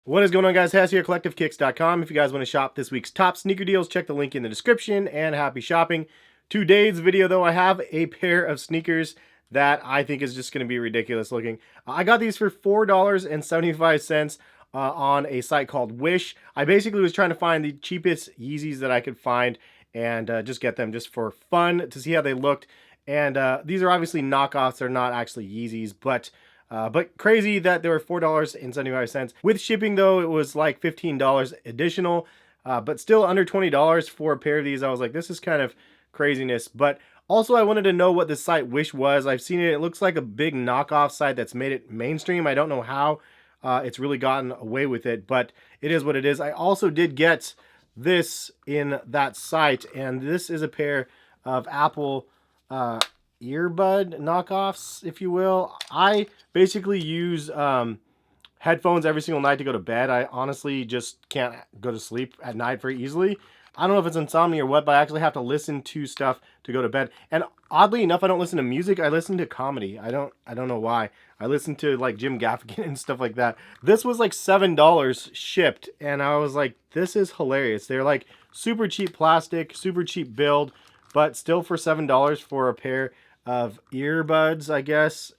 What is going on, guys? Has here, CollectiveKicks.com. If you guys want to shop this week's top sneaker deals, check the link in the description, and happy shopping. Today's video, though, I have a pair of sneakers that I think is just going to be ridiculous looking. I got these for $4.75 on a site called Wish. I basically was trying to find the cheapest Yeezys that I could find and just get them just for fun to see how they looked. And these are obviously knockoffs. They're not actually Yeezys, but crazy that they were $4.75. With shipping, though, it was like $15 additional, but still under $20 for a pair of these. I was like, this is kind of craziness. But also, I wanted to know what the site Wish was. I've seen it. It looks like a big knockoff site that's made it mainstream. I don't know how it's really gotten away with it, but it is what it is. I also did get this in that site, and this is a pair of Apple earbud knockoffs, if you will. I basically use headphones every single night to go to bed. I honestly just can't go to sleep at night very easily. I don't know if it's insomnia or what, but I actually have to listen to stuff to go to bed. And oddly enough, I don't listen to music. I listen to comedy. I don't know why. I listen to like Jim Gaffigan and stuff like that. This was like $7 shipped, and I was like, this is hilarious. They're like super cheap plastic, super cheap build, but still for $7 for a pair of earbuds, I guess.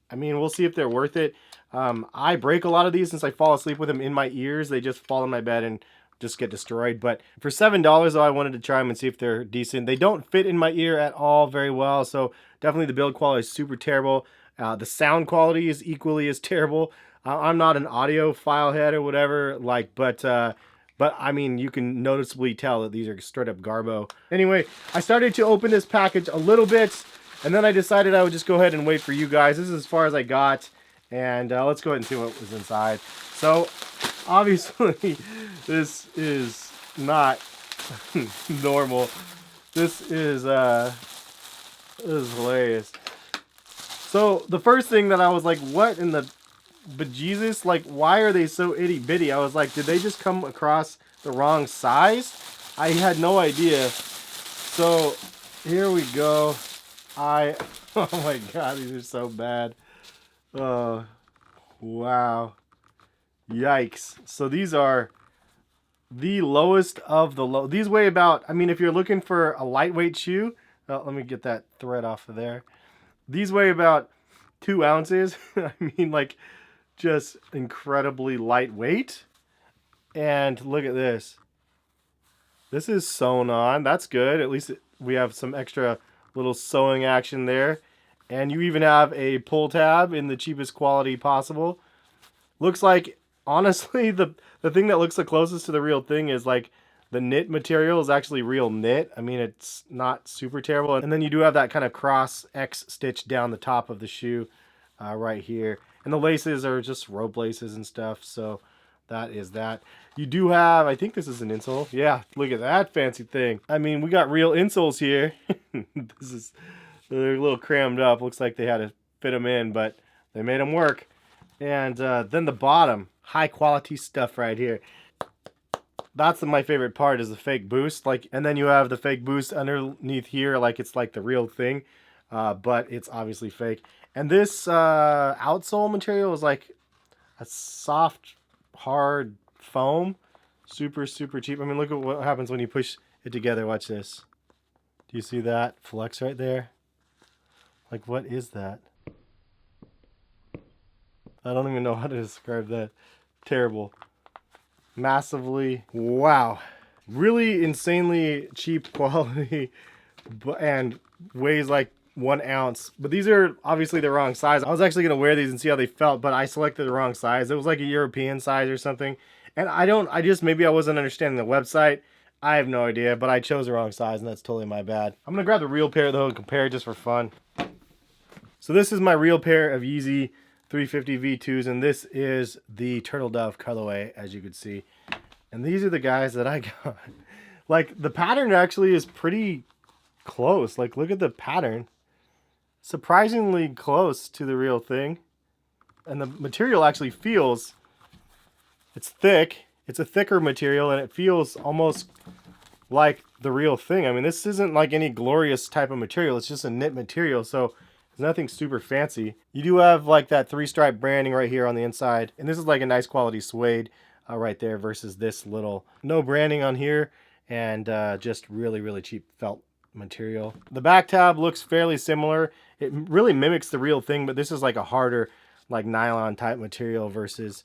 I mean, we'll see if they're worth it. I break a lot of these since I fall asleep with them in my ears. They just fall in my bed and just get destroyed. But for $7, though, I wanted to try them and see if they're decent. They don't fit in my ear at all very well, so definitely the build quality is super terrible. The sound quality is equally as terrible. I'm not an audiophile head or whatever, like, but I mean, you can noticeably tell that these are straight up garbo. Anyway, I started to open this package a little bit, and then I decided I would just go ahead and wait for you guys. This is as far as I got, and let's go ahead and see what was inside. So, obviously, this is not normal. This is hilarious. So, the first thing that I was like, what in the bejesus? Like, why are they so itty bitty? I was like, did they just come across the wrong size? I had no idea. So, here we go. Oh my god, these are so bad. Oh, wow. Yikes. So these are the lowest of the low. These weigh about, I mean, if you're looking for a lightweight shoe, let me get that thread off of there. These weigh about 2 ounces. I mean, like, just incredibly lightweight. And look at this. This is sewn on. That's good. At least we have some extra little sewing action there. And you even have a pull tab in the cheapest quality possible. Looks like, honestly, the thing that looks the closest to the real thing is like the knit material is actually real knit. I mean, it's not super terrible. And then you do have that kind of cross X stitch down the top of the shoe right here. And the laces are just rope laces and stuff. So that is that. You do have, I think this is an insole. Yeah, look at that fancy thing. I mean, we got real insoles here. They're a little crammed up. Looks like they had to fit them in, but they made them work. And then the bottom, high quality stuff right here. That's my favorite part, is the fake boost. Like, and then you have the fake boost underneath here, like it's like the real thing, but it's obviously fake. And this outsole material is like a soft, hard foam, super cheap. I mean, look at what happens when you push it together. Watch this. Do you see that flex right there? Like, what is that? I don't even know how to describe that. Terrible. Massively, wow, really insanely cheap quality, and weighs like 1 ounce. But these are obviously the wrong size. I was actually gonna wear these and see how they felt, but I selected the wrong size. It was like a European size or something, and maybe I wasn't understanding the website. I have no idea, but I chose the wrong size, and that's totally my bad. I'm gonna grab the real pair though and compare just for fun. So this is my real pair of Yeezy 350 V2s, and this is the Turtle Dove colorway, as you can see. And these are the guys that I got. Like, the pattern actually is pretty close. Like, look at the pattern. Surprisingly close to the real thing. And the material actually feels, it's thick. It's a thicker material, and it feels almost like the real thing. I mean, this isn't like any glorious type of material. It's just a knit material, so nothing super fancy. You do have like that 3-stripe branding right here on the inside, and this is like a nice quality suede. right there versus this little, no branding on here, and just really, really cheap felt material. The back tab looks fairly similar. It really mimics the real thing, but this is like a harder, like nylon type material versus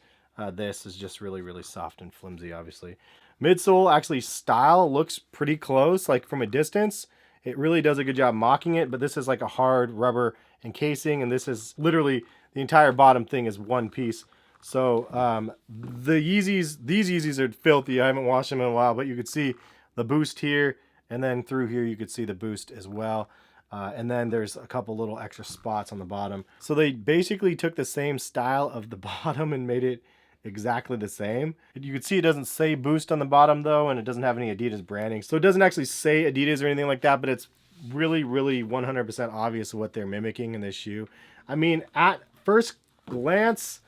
this is just really, really soft and flimsy, obviously. Midsole actually style looks pretty close, like from a distance. It really does a good job mocking it, but this is like a hard rubber encasing, and this is literally the entire bottom thing is one piece. So the Yeezys, these Yeezys are filthy. I haven't washed them in a while, but you could see the boost here, and then through here you could see the boost as well. And then there's a couple little extra spots on the bottom. So they basically took the same style of the bottom and made it exactly the same. You can see it doesn't say Boost on the bottom though, and it doesn't have any Adidas branding. So it doesn't actually say Adidas or anything like that, but it's really, really 100% obvious what they're mimicking in this shoe. I mean, at first glance,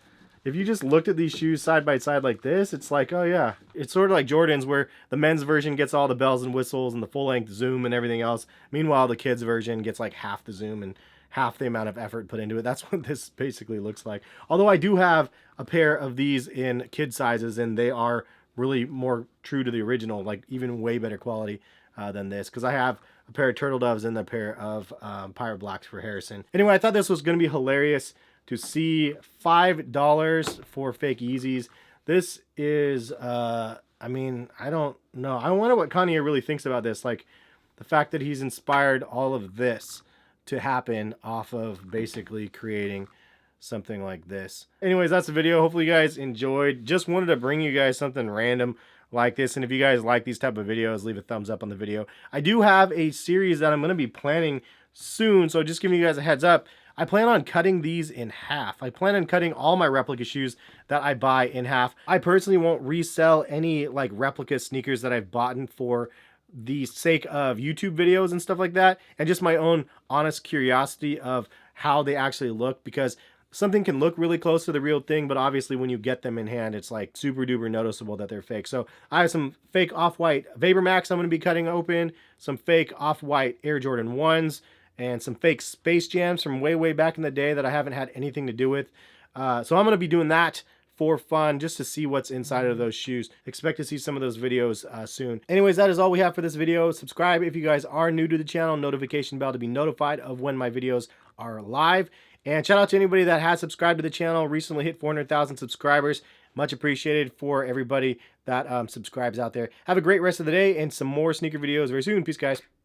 if you just looked at these shoes side by side like this, it's like, oh yeah, it's sort of like Jordan's, where the men's version gets all the bells and whistles and the full length zoom and everything else. Meanwhile, the kids version gets like half the zoom and half the amount of effort put into it. That's what this basically looks like. Although I do have a pair of these in kid sizes, and they are really more true to the original, like even way better quality than this, because I have a pair of Turtle Doves and a pair of Pirate Blacks for Harrison. Anyway, I thought this was going to be hilarious to see $5 for fake Yeezys. This is, I mean, I don't know. I wonder what Kanye really thinks about this. Like the fact that he's inspired all of this to happen off of basically creating something like this. Anyways, that's the video. Hopefully you guys enjoyed. Just wanted to bring you guys something random like this, and if you guys like these type of videos, leave a thumbs up on the video. I do have a series that I'm going to be planning soon, so just giving you guys a heads up. I plan on cutting these in half. I plan on cutting all my replica shoes that I buy in half. I personally won't resell any like replica sneakers that I've bought for the sake of YouTube videos and stuff like that, and just my own honest curiosity of how they actually look, because something can look really close to the real thing, but obviously when you get them in hand, it's like super duper noticeable that they're fake. So I have some fake off-white Vapor Max I'm going to be cutting open, some fake off-white Air Jordan 1s, and some fake Space Jams from way back in the day that I haven't had anything to do with. So I'm going to be doing that for fun, just to see what's inside of those shoes. Expect to see some of those videos soon. Anyways, that is all we have for this video. Subscribe if you guys are new to the channel, notification bell to be notified of when my videos are live. And shout out to anybody that has subscribed to the channel, recently hit 400,000 subscribers. Much appreciated for everybody that subscribes out there. Have a great rest of the day and some more sneaker videos very soon. Peace, guys.